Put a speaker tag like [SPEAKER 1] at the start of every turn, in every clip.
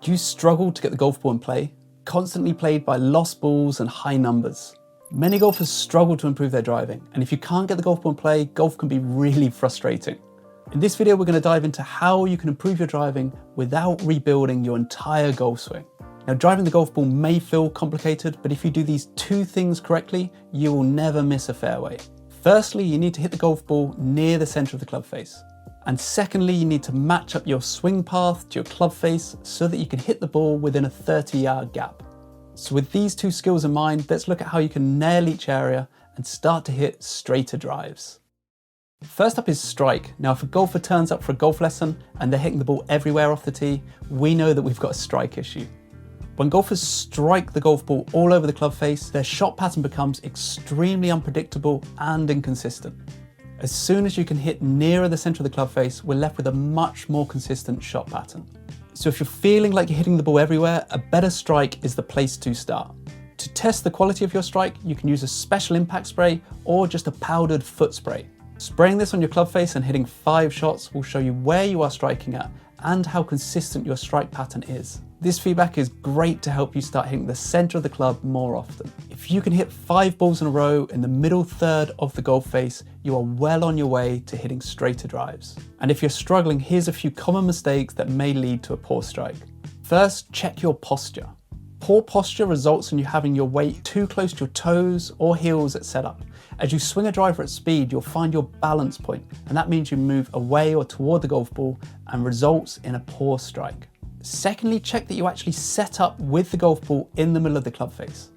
[SPEAKER 1] Do you struggle to get the golf ball in play? Constantly played by lost balls and high numbers? Many golfers struggle to improve their driving, and if you can't get the golf ball in play, golf can be really frustrating. In this video, we're going to dive into how you can improve your driving without rebuilding your entire golf swing. Now, driving the golf ball may feel complicated, but if you do these two things correctly, you will never miss a fairway. Firstly, you need to hit the golf ball near the center of the club face. And secondly, you need to match up your swing path to your club face so that you can hit the ball within a 30-yard gap. So with these two skills in mind, let's look at how you can nail each area and start to hit straighter drives. First up is strike. Now, if a golfer turns up for a golf lesson and they're hitting the ball everywhere off the tee, we know that we've got a strike issue. When golfers strike the golf ball all over the club face, their shot pattern becomes extremely unpredictable and inconsistent. As soon as you can hit nearer the center of the club face, we're left with a much more consistent shot pattern. So if you're feeling like you're hitting the ball everywhere, a better strike is the place to start. To test the quality of your strike, you can use a special impact spray or just a powdered foot spray. Spraying this on your club face and hitting 5 shots will show you where you are striking at and how consistent your strike pattern is. This feedback is great to help you start hitting the center of the club more often. If you can hit 5 balls in a row in the middle third of the golf face, you are well on your way to hitting straighter drives. And if you're struggling, here's a few common mistakes that may lead to a poor strike. First, check your posture. Poor posture results in you having your weight too close to your toes or heels at setup. As you swing a driver at speed, you'll find your balance point, and that means you move away or toward the golf ball and results in a poor strike. Secondly, check that you actually set up with the golf ball in the middle of the club face.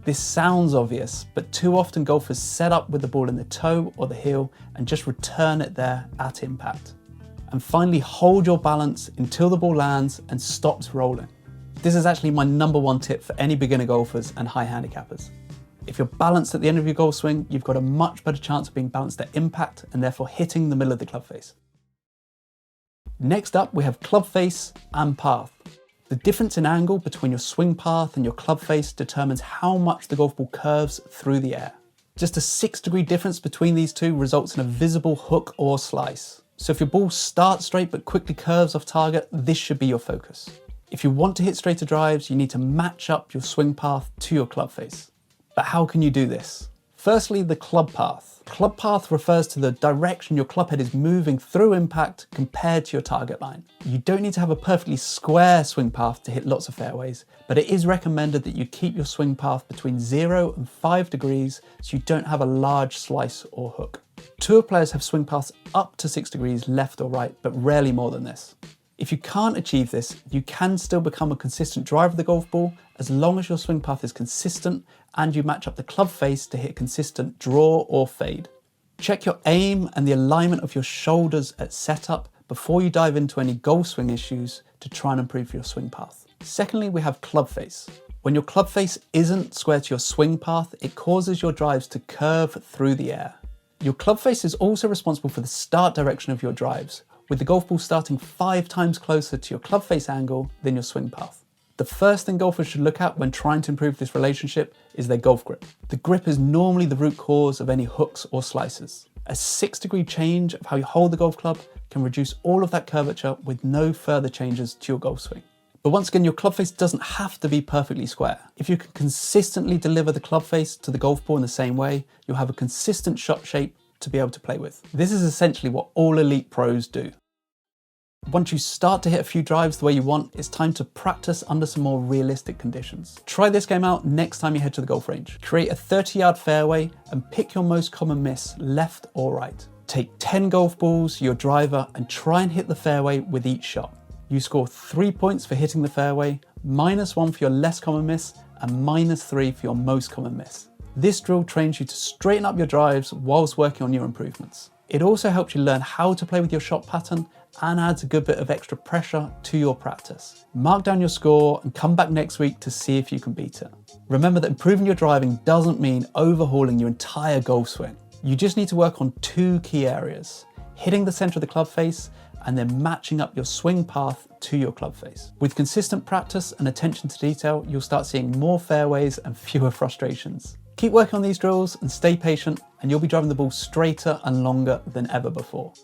[SPEAKER 1] This sounds obvious, but too often golfers set up with the ball in the toe or the heel and just return it there at impact. And finally, hold your balance until the ball lands and stops rolling. This is actually my #1 tip for any beginner golfers and high handicappers. If you're balanced at the end of your golf swing, you've got a much better chance of being balanced at impact and therefore hitting the middle of the club face. Next up, we have club face and path. The difference in angle between your swing path and your club face determines how much the golf ball curves through the air. Just a 6-degree difference between these two results in a visible hook or slice. So if your ball starts straight but quickly curves off target, this should be your focus. If you want to hit straighter drives, you need to match up your swing path to your club face. But how can you do this? Firstly, the club path. Club path refers to the direction your club head is moving through impact compared to your target line. You don't need to have a perfectly square swing path to hit lots of fairways, but it is recommended that you keep your swing path between 0 and 5 degrees so you don't have a large slice or hook. Tour players have swing paths up to 6 degrees left or right, but rarely more than this. If you can't achieve this, you can still become a consistent driver of the golf ball as long as your swing path is consistent and you match up the club face to hit a consistent draw or fade. Check your aim and the alignment of your shoulders at setup before you dive into any golf swing issues to try and improve your swing path. Secondly, we have club face. When your club face isn't square to your swing path, it causes your drives to curve through the air. Your club face is also responsible for the start direction of your drives, with the golf ball starting 5 times closer to your club face angle than your swing path. The first thing golfers should look at when trying to improve this relationship is their golf grip. The grip is normally the root cause of any hooks or slices. A 6-degree change of how you hold the golf club can reduce all of that curvature with no further changes to your golf swing. But once again, your club face doesn't have to be perfectly square. If you can consistently deliver the club face to the golf ball in the same way, you'll have a consistent shot shape to be able to play with. This is essentially what all elite pros do. Once you start to hit a few drives the way you want, it's time to practice under some more realistic conditions. Try this game out next time you head to the golf range. Create a 30-yard fairway and pick your most common miss, left or right. Take 10 golf balls, your driver, and try and hit the fairway with each shot. You score 3 points for hitting the fairway, -1 for your less common miss, and -3 for your most common miss. This drill trains you to straighten up your drives whilst working on your improvements. It also helps you learn how to play with your shot pattern and adds a good bit of extra pressure to your practice. Mark down your score and come back next week to see if you can beat it. Remember that improving your driving doesn't mean overhauling your entire golf swing. You just need to work on 2 key areas: hitting the center of the club face and then matching up your swing path to your club face. With consistent practice and attention to detail, you'll start seeing more fairways and fewer frustrations. Keep working on these drills and stay patient, and you'll be driving the ball straighter and longer than ever before.